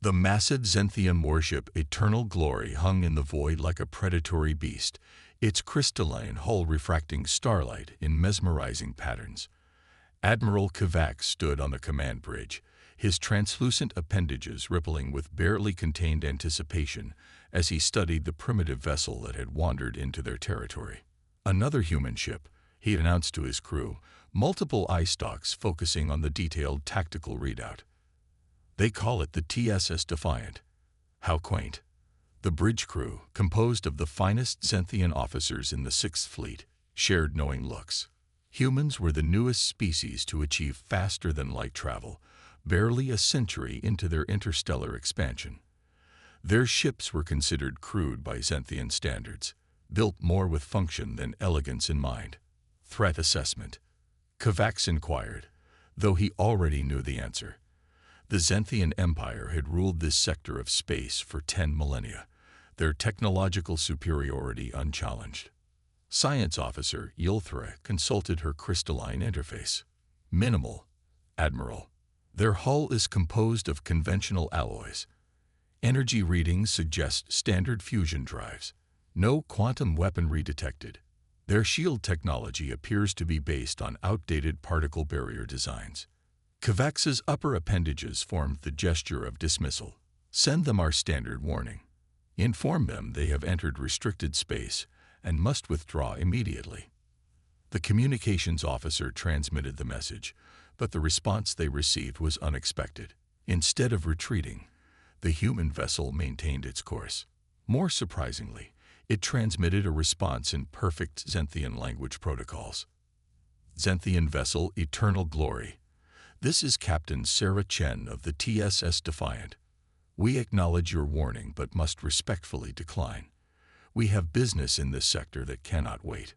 The massive Xenthian warship Eternal Glory hung in the void like a predatory beast, its crystalline hull refracting starlight in mesmerizing patterns. Admiral Kovacs stood on the command bridge, his translucent appendages rippling with barely contained anticipation as he studied the primitive vessel that had wandered into their territory. Another human ship, he announced to his crew, multiple eye stalks focusing on the detailed tactical readout. They call it the TSS Defiant. How quaint. The bridge crew, composed of the finest Xenthian officers in the Sixth Fleet, shared knowing looks. Humans were the newest species to achieve faster-than-light travel, barely a century into their interstellar expansion. Their ships were considered crude by Xenthian standards, built more with function than elegance in mind. Threat assessment. Kovacs inquired, though he already knew the answer. The Xenthian Empire had ruled this sector of space for 10 millennia, their technological superiority unchallenged. Science officer Ylthra consulted her crystalline interface. Minimal, Admiral. Their hull is composed of conventional alloys. Energy readings suggest standard fusion drives. No quantum weaponry detected. Their shield technology appears to be based on outdated particle barrier designs. Kovacs's upper appendages formed the gesture of dismissal. Send them our standard warning. Inform them they have entered restricted space and must withdraw immediately. The communications officer transmitted the message, but the response they received was unexpected. Instead of retreating, the human vessel maintained its course. More surprisingly, it transmitted a response in perfect Xenthian language protocols. Xenthian vessel Eternal Glory. This is Captain Sarah Chen of the TSS Defiant. We acknowledge your warning but must respectfully decline. We have business in this sector that cannot wait.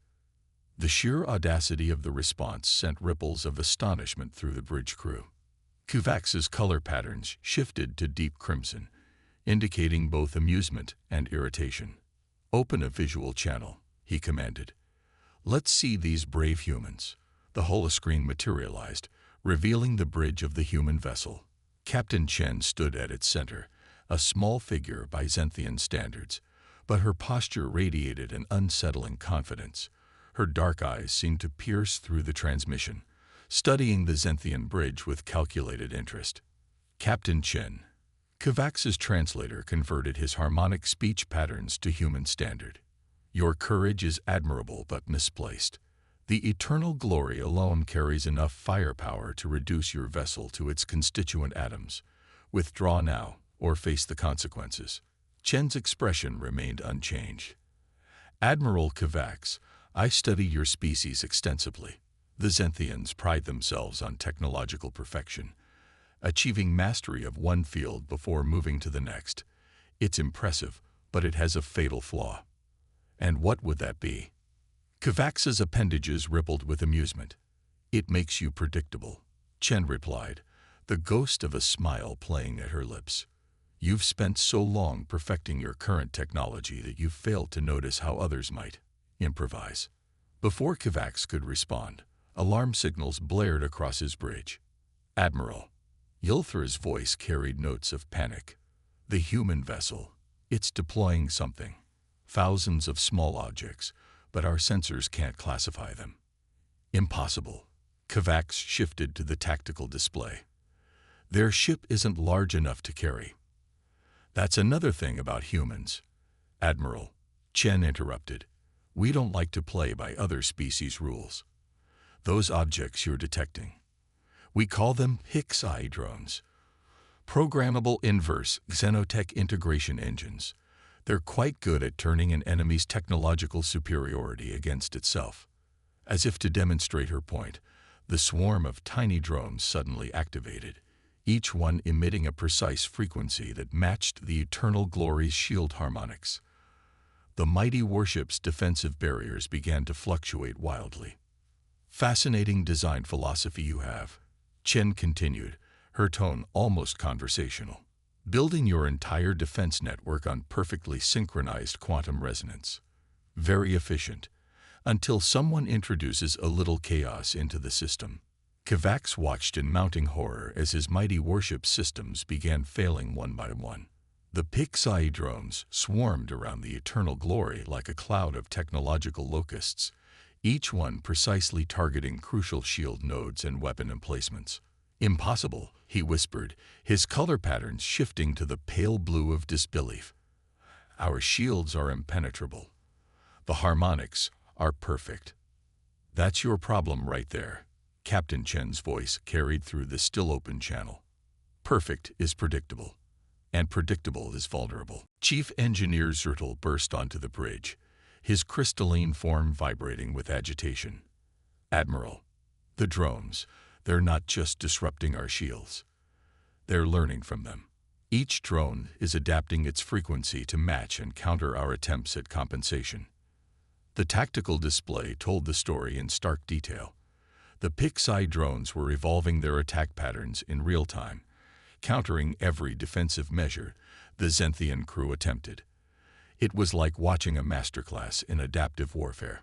The sheer audacity of the response sent ripples of astonishment through the bridge crew. Kovacs's color patterns shifted to deep crimson, indicating both amusement and irritation. Open a visual channel, he commanded. Let's see these brave humans. The holoscreen materialized, revealing the bridge of the human vessel. Captain Chen stood at its center, a small figure by Xenthian standards, but her posture radiated an unsettling confidence. Her dark eyes seemed to pierce through the transmission, studying the Xenthian bridge with calculated interest. Captain Chen. Kovacs's translator converted his harmonic speech patterns to human standard. Your courage is admirable but misplaced. The Eternal Glory alone carries enough firepower to reduce your vessel to its constituent atoms. Withdraw now, or face the consequences. Chen's expression remained unchanged. Admiral Kovacs, I study your species extensively. The Xenthians pride themselves on technological perfection, achieving mastery of one field before moving to the next. It's impressive, but it has a fatal flaw. And what would that be? Kovacs's appendages rippled with amusement. It makes you predictable, Chen replied, the ghost of a smile playing at her lips. You've spent so long perfecting your current technology that you've failed to notice how others might improvise. Before Kovacs could respond, alarm signals blared across his bridge. Admiral. Ylthra's voice carried notes of panic. The human vessel. It's deploying something. Thousands of small objects, but our sensors can't classify them. Impossible. Kovacs shifted to the tactical display. Their ship isn't large enough to carry. That's another thing about humans. Admiral. Chen interrupted. We don't like to play by other species' rules. Those objects you're detecting. We call them HFY drones. Programmable inverse xenotech integration engines. They're quite good at turning an enemy's technological superiority against itself. As if to demonstrate her point, the swarm of tiny drones suddenly activated, each one emitting a precise frequency that matched the Eternal Glory's shield harmonics. The mighty warship's defensive barriers began to fluctuate wildly. Fascinating design philosophy you have, Chen continued, her tone almost conversational. Building your entire defense network on perfectly synchronized quantum resonance. Very efficient, until someone introduces a little chaos into the system. Kavax watched in mounting horror as his mighty warship systems began failing one by one. The Pixai drones swarmed around the Eternal Glory like a cloud of technological locusts, each one precisely targeting crucial shield nodes and weapon emplacements. "Impossible," he whispered, his color patterns shifting to the pale blue of disbelief. "Our shields are impenetrable. The harmonics are perfect." "That's your problem right there," Captain Chen's voice carried through the still-open channel. "Perfect is predictable, and predictable is vulnerable." Chief Engineer Zertel burst onto the bridge, his crystalline form vibrating with agitation. "Admiral, the drones, they're not just disrupting our shields. They're learning from them. Each drone is adapting its frequency to match and counter our attempts at compensation." The tactical display told the story in stark detail. The Pixai drones were evolving their attack patterns in real time, countering every defensive measure the Zenthian crew attempted. It was like watching a masterclass in adaptive warfare.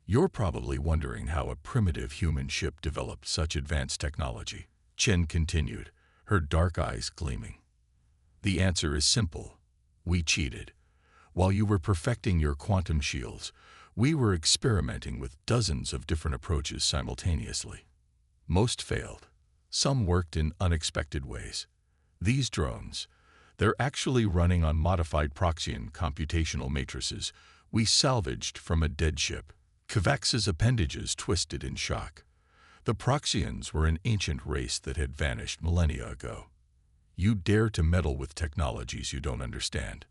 "You're probably wondering how a primitive human ship developed such advanced technology," Chen continued, her dark eyes gleaming. "The answer is simple. We cheated. While you were perfecting your quantum shields, we were experimenting with dozens of different approaches simultaneously. Most failed. Some worked in unexpected ways. These drones, they're actually running on modified Proxian computational matrices we salvaged from a dead ship." Kavax's appendages twisted in shock. The Proxians were an ancient race that had vanished millennia ago. "You dare to meddle with technologies you don't understand."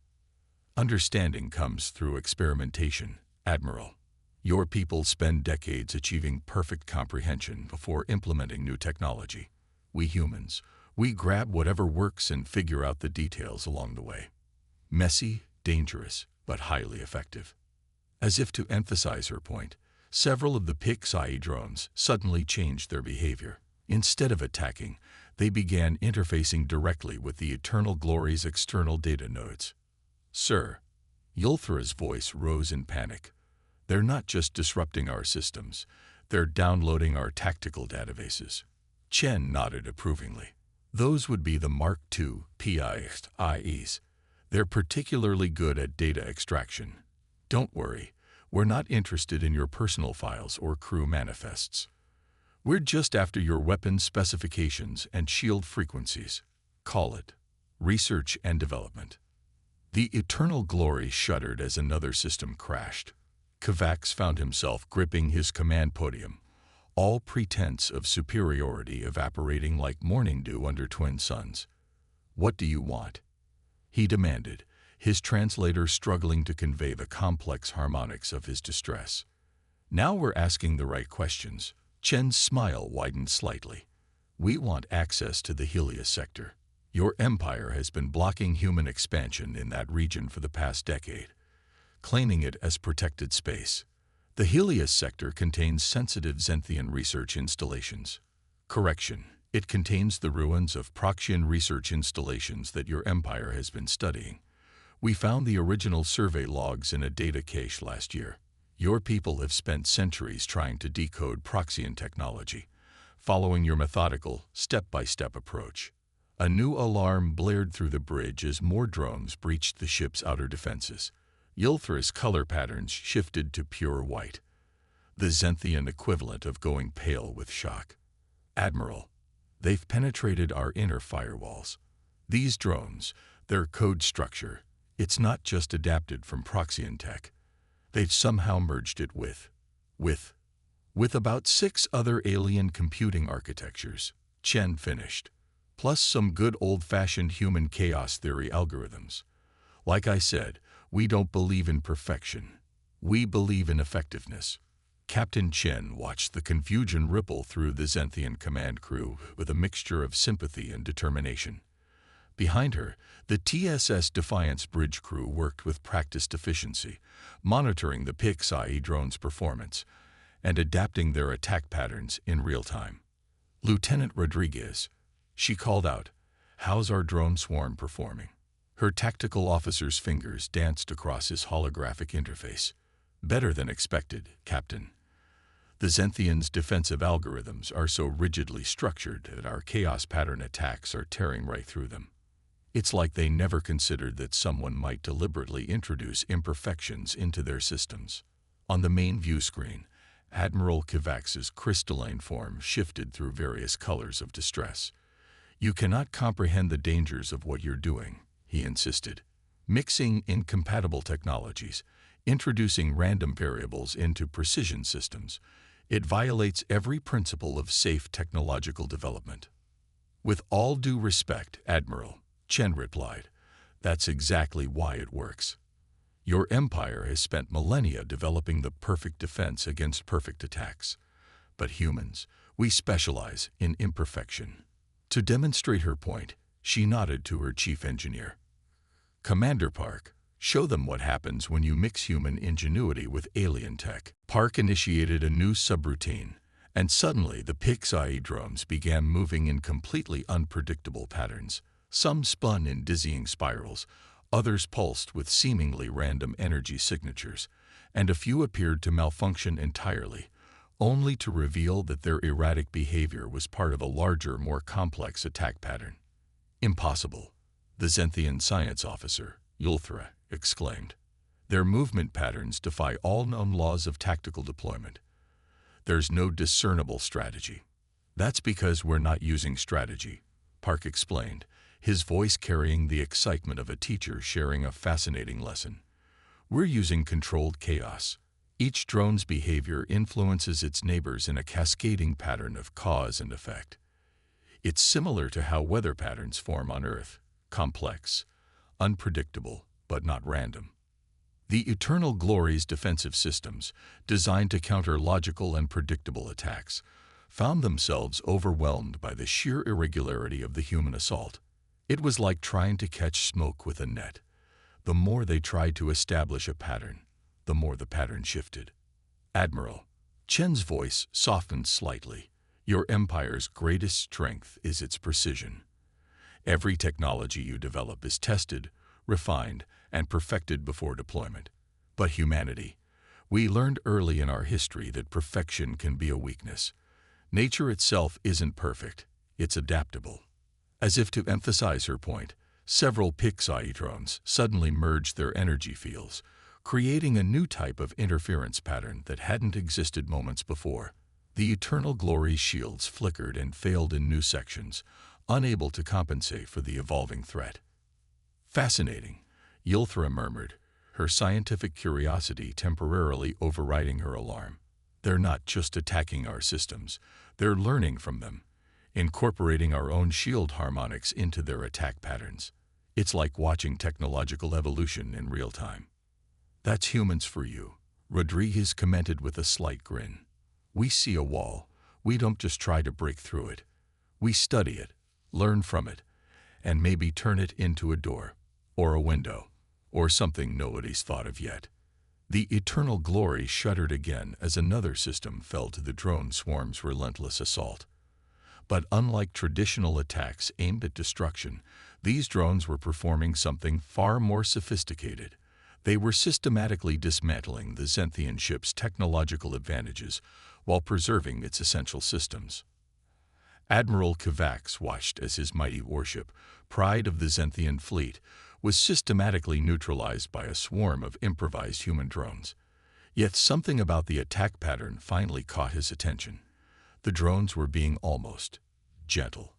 "Understanding comes through experimentation, Admiral. Your people spend decades achieving perfect comprehension before implementing new technology. We humans, we grab whatever works and figure out the details along the way. Messy, dangerous, but highly effective." As if to emphasize her point, several of the Pixai drones suddenly changed their behavior. Instead of attacking, they began interfacing directly with the Eternal Glory's external data nodes. "Sir," Yulthra's voice rose in panic. "They're not just disrupting our systems, they're downloading our tactical databases." Chen nodded approvingly. "Those would be the Mark II PIEs. They're particularly good at data extraction. Don't worry, we're not interested in your personal files or crew manifests. We're just after your weapon specifications and shield frequencies. Call it research and development." The Eternal Glory shuddered as another system crashed. Kavax found himself gripping his command podium, all pretense of superiority evaporating like morning dew under twin suns. "What do you want?" he demanded, his translator struggling to convey the complex harmonics of his distress. "Now we're asking the right questions." Chen's smile widened slightly. "We want access to the Helios sector. Your empire has been blocking human expansion in that region for the past decade, claiming it as protected space. The Helios sector contains sensitive Zenthian research installations. Correction, it contains the ruins of Proxian research installations that your empire has been studying. We found the original survey logs in a data cache last year. Your people have spent centuries trying to decode Proxian technology, following your methodical, step-by-step approach. A new alarm blared through the bridge as more drones breached the ship's outer defenses. Yulthra's color patterns shifted to pure white, the Zenthian equivalent of going pale with shock. "Admiral, they've penetrated our inner firewalls. These drones, their code structure, it's not just adapted from Proxian tech. They've somehow merged it with about 6 other alien computing architectures," Chen finished, "plus some good old-fashioned human chaos theory algorithms. Like I said, we don't believe in perfection. We believe in effectiveness." Captain Chen watched the confusion ripple through the Zenthian command crew with a mixture of sympathy and determination. Behind her, the TSS Defiance bridge crew worked with practiced efficiency, monitoring the Pixai drone's performance and adapting their attack patterns in real time. "Lieutenant Rodriguez," she called out, "how's our drone swarm performing?" Her tactical officer's fingers danced across his holographic interface. "Better than expected, Captain. The Zenthians' defensive algorithms are so rigidly structured that our chaos pattern attacks are tearing right through them. It's like they never considered that someone might deliberately introduce imperfections into their systems. On the main view screen, Admiral Kivax's crystalline form shifted through various colors of distress. "You cannot comprehend the dangers of what you're doing," he insisted. "Mixing incompatible technologies, introducing random variables into precision systems, it violates every principle of safe technological development." "With all due respect, Admiral," Chen replied, "that's exactly why it works. Your empire has spent millennia developing the perfect defense against perfect attacks. But humans, we specialize in imperfection." To demonstrate her point, she nodded to her chief engineer. "Commander Park, show them what happens when you mix human ingenuity with alien tech." Park initiated a new subroutine, and suddenly the Pixie drones began moving in completely unpredictable patterns. Some spun in dizzying spirals, others pulsed with seemingly random energy signatures, and a few appeared to malfunction entirely, only to reveal that their erratic behavior was part of a larger, more complex attack pattern. "Impossible," the Zenthian science officer, Yulthra, exclaimed. "Their movement patterns defy all known laws of tactical deployment. There's no discernible strategy." "That's because we're not using strategy," Park explained, his voice carrying the excitement of a teacher sharing a fascinating lesson. "We're using controlled chaos. Each drone's behavior influences its neighbors in a cascading pattern of cause and effect. It's similar to how weather patterns form on Earth: complex, unpredictable, but not random." The Eternal Glory's defensive systems, designed to counter logical and predictable attacks, found themselves overwhelmed by the sheer irregularity of the human assault. It was like trying to catch smoke with a net. The more they tried to establish a pattern, the more the pattern shifted. "Admiral," Chen's voice softened slightly, "your empire's greatest strength is its precision. Every technology you develop is tested, refined, and perfected before deployment. But humanity, we learned early in our history that perfection can be a weakness. Nature itself isn't perfect, it's adaptable." As if to emphasize her point, several Pixie drones suddenly merged their energy fields, creating a new type of interference pattern that hadn't existed moments before. The Eternal Glory's shields flickered and failed in new sections, unable to compensate for the evolving threat. "Fascinating," Yulthra murmured, her scientific curiosity temporarily overriding her alarm. "They're not just attacking our systems, they're learning from them, incorporating our own shield harmonics into their attack patterns. It's like watching technological evolution in real time." "That's humans for you," Rodriguez commented with a slight grin. "We see a wall. We don't just try to break through it. We study it, learn from it, and maybe turn it into a door, or a window, or something nobody's thought of yet." The Eternal Glory shuddered again as another system fell to the drone swarm's relentless assault. But unlike traditional attacks aimed at destruction, these drones were performing something far more sophisticated. They were systematically dismantling the Zenthian ship's technological advantages while preserving its essential systems. Admiral Kivax watched as his mighty warship, pride of the Zenthian fleet, was systematically neutralized by a swarm of improvised human drones. Yet something about the attack pattern finally caught his attention. The drones were being almost gentle.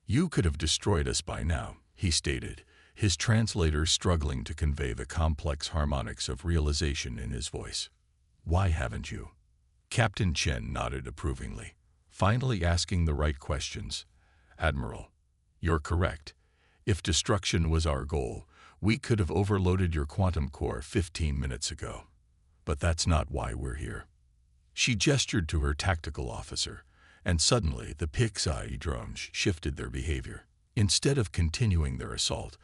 "You could have destroyed us by now," he stated, his translator struggling to convey the complex harmonics of realization in his voice. "Why haven't you?" Captain Chen nodded approvingly, finally asking the right questions. "Admiral, you're correct. If destruction was our goal, we could have overloaded your quantum core 15 minutes ago. But that's not why we're here." She gestured to her tactical officer, and suddenly the Pixie drones shifted their behavior. Instead of continuing their assault,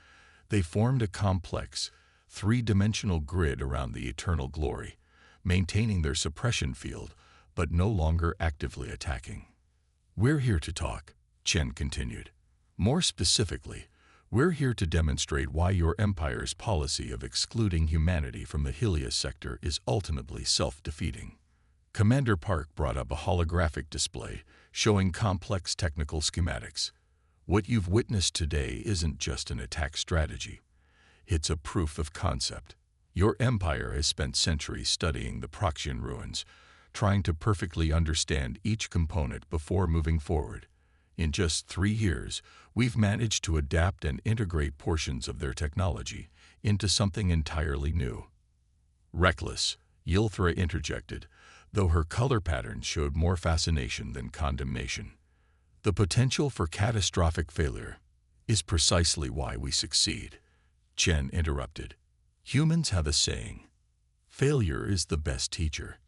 they formed a complex, three-dimensional grid around the Eternal Glory, maintaining their suppression field, but no longer actively attacking. "We're here to talk," Chen continued. "More specifically, we're here to demonstrate why your empire's policy of excluding humanity from the Helios sector is ultimately self-defeating. Commander Park brought up a holographic display showing complex technical schematics. What you've witnessed today isn't just an attack strategy. It's a proof of concept. Your empire has spent centuries studying the Proxian ruins, trying to perfectly understand each component before moving forward. In just 3 years, we've managed to adapt and integrate portions of their technology into something entirely new. Reckless, Ylthra interjected, though her color patterns showed more fascination than condemnation. The potential for catastrophic failure is precisely why we succeed, Chen interrupted. Humans have a saying, failure is the best teacher.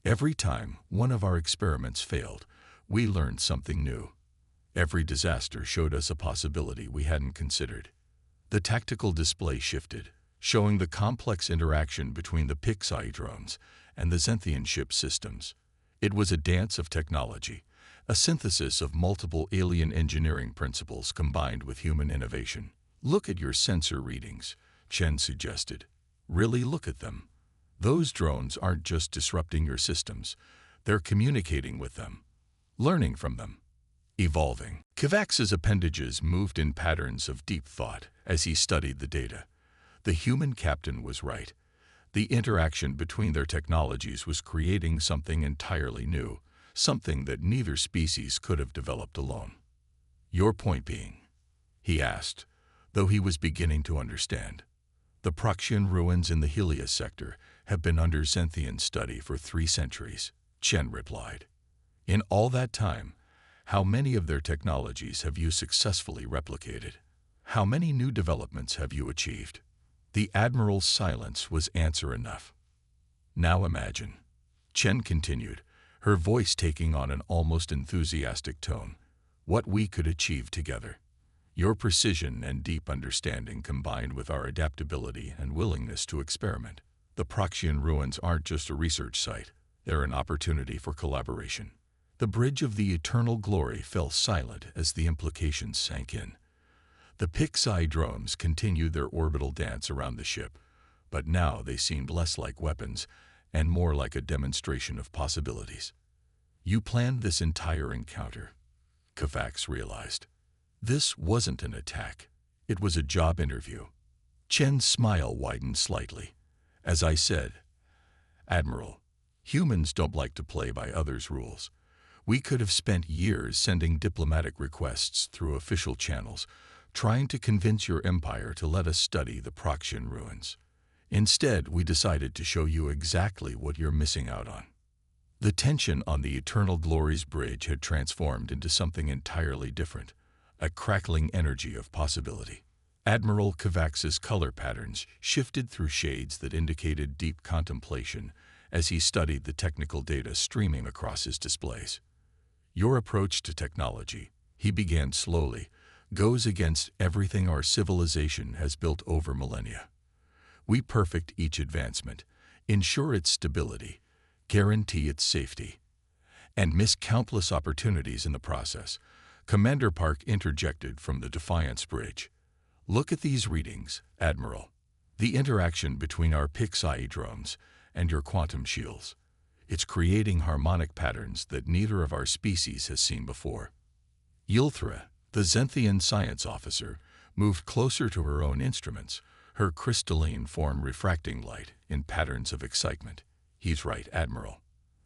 Every time one of our experiments failed, we learned something new. Every disaster showed us a possibility we hadn't considered. The tactical display shifted, showing the complex interaction between the Pixai drones and the Xenthian ship systems. It was a dance of technology, a synthesis of multiple alien engineering principles combined with human innovation. Look at your sensor readings, Chen suggested. Really look at them. Those drones aren't just disrupting your systems, they're communicating with them, learning from them, evolving. Kovacs's appendages moved in patterns of deep thought as he studied the data. The human captain was right. The interaction between their technologies was creating something entirely new, something that neither species could have developed alone. Your point being, he asked, though he was beginning to understand. The Proxian ruins in the Helios sector have been under Xenthian study for 3 centuries, Chen replied. In all that time, how many of their technologies have you successfully replicated? How many new developments have you achieved? The Admiral's silence was answer enough. Now imagine, Chen continued, her voice taking on an almost enthusiastic tone, what we could achieve together. Your precision and deep understanding combined with our adaptability and willingness to experiment. The Proxian ruins aren't just a research site, they're an opportunity for collaboration. The bridge of the eternal glory fell silent as the implications sank in. The Pixai drones continued their orbital dance around the ship, but now they seemed less like weapons and more like a demonstration of possibilities. You planned this entire encounter, Kovacs realized. This wasn't an attack. It was a job interview. Chen's smile widened slightly. As I said, Admiral, humans don't like to play by others' rules. We could have spent years sending diplomatic requests through official channels, trying to convince your empire to let us study the Proxian ruins. Instead, we decided to show you exactly what you're missing out on. The tension on the Eternal Glories Bridge had transformed into something entirely different, a crackling energy of possibility. Admiral Kovacs's color patterns shifted through shades that indicated deep contemplation as he studied the technical data streaming across his displays. Your approach to technology, he began slowly, goes against everything our civilization has built over millennia. We perfect each advancement, ensure its stability, guarantee its safety, and miss countless opportunities in the process. Commander Park interjected from the Defiance Bridge. Look at these readings, Admiral. The interaction between our Pixai drones and your quantum shields. It's creating harmonic patterns that neither of our species has seen before. Ylthra, the Xenthian science officer, moved closer to her own instruments, her crystalline form refracting light in patterns of excitement. He's right, Admiral.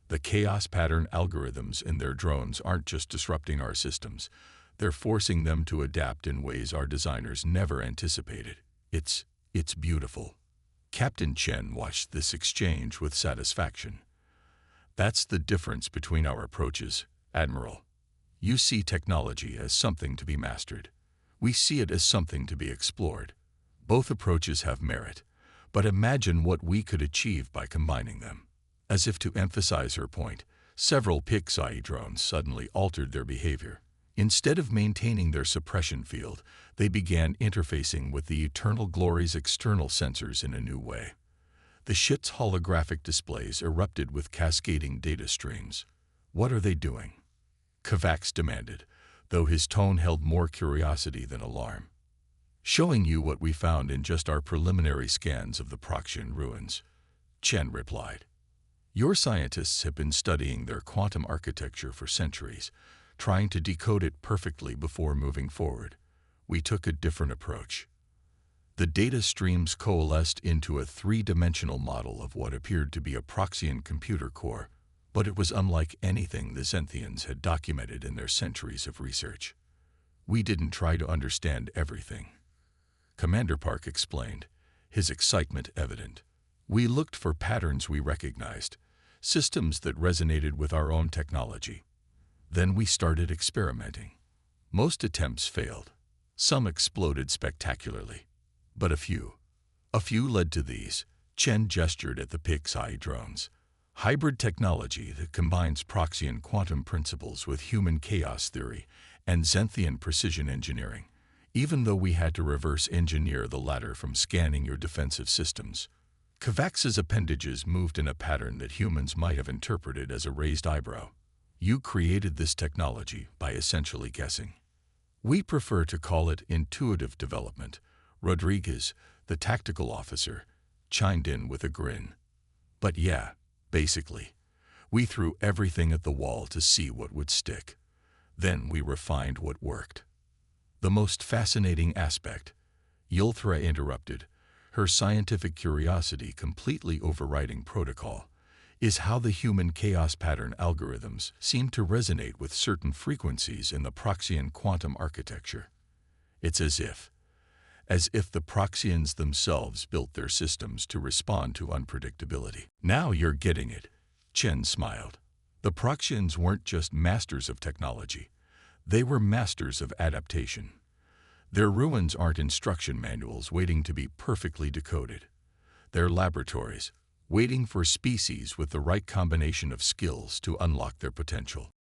The chaos pattern algorithms in their drones aren't just disrupting our systems, they're forcing them to adapt in ways our designers never anticipated. It's beautiful. Captain Chen watched this exchange with satisfaction. That's the difference between our approaches, Admiral. You see technology as something to be mastered. We see it as something to be explored. Both approaches have merit, but imagine what we could achieve by combining them. As if to emphasize her point, several Pixai drones suddenly altered their behavior. Instead of maintaining their suppression field, they began interfacing with the Eternal Glory's external sensors in a new way. The ship's holographic displays erupted with cascading data streams. What are they doing? Kovacs demanded, though his tone held more curiosity than alarm. Showing you what we found in just our preliminary scans of the Proxian ruins, Chen replied. Your scientists have been studying their quantum architecture for centuries, trying to decode it perfectly before moving forward. We took a different approach. The data streams coalesced into a three-dimensional model of what appeared to be a Proxian computer core, but it was unlike anything the Zenthians had documented in their centuries of research. We didn't try to understand everything. Commander Park explained, his excitement evident. We looked for patterns we recognized, systems that resonated with our own technology. Then we started experimenting. Most attempts failed. Some exploded spectacularly. But a few led to these. Chen gestured at the Pix-Eye drones. Hybrid technology that combines Proxian quantum principles with human chaos theory and Zenthian precision engineering, even though we had to reverse engineer the latter from scanning your defensive systems. Kovacs's appendages moved in a pattern that humans might have interpreted as a raised eyebrow. You created this technology by essentially guessing. We prefer to call it intuitive development. Rodriguez, the tactical officer, chimed in with a grin. But yeah, basically, we threw everything at the wall to see what would stick. Then we refined what worked. The most fascinating aspect, Yulthra interrupted, her scientific curiosity completely overriding protocol, is how the human chaos pattern algorithms seem to resonate with certain frequencies in the Proxian quantum architecture. It's as if the Proxians themselves built their systems to respond to unpredictability. Now you're getting it, Chen smiled. The Proxians weren't just masters of technology. They were masters of adaptation. Their ruins aren't instruction manuals waiting to be perfectly decoded. They're laboratories, waiting for species with the right combination of skills to unlock their potential.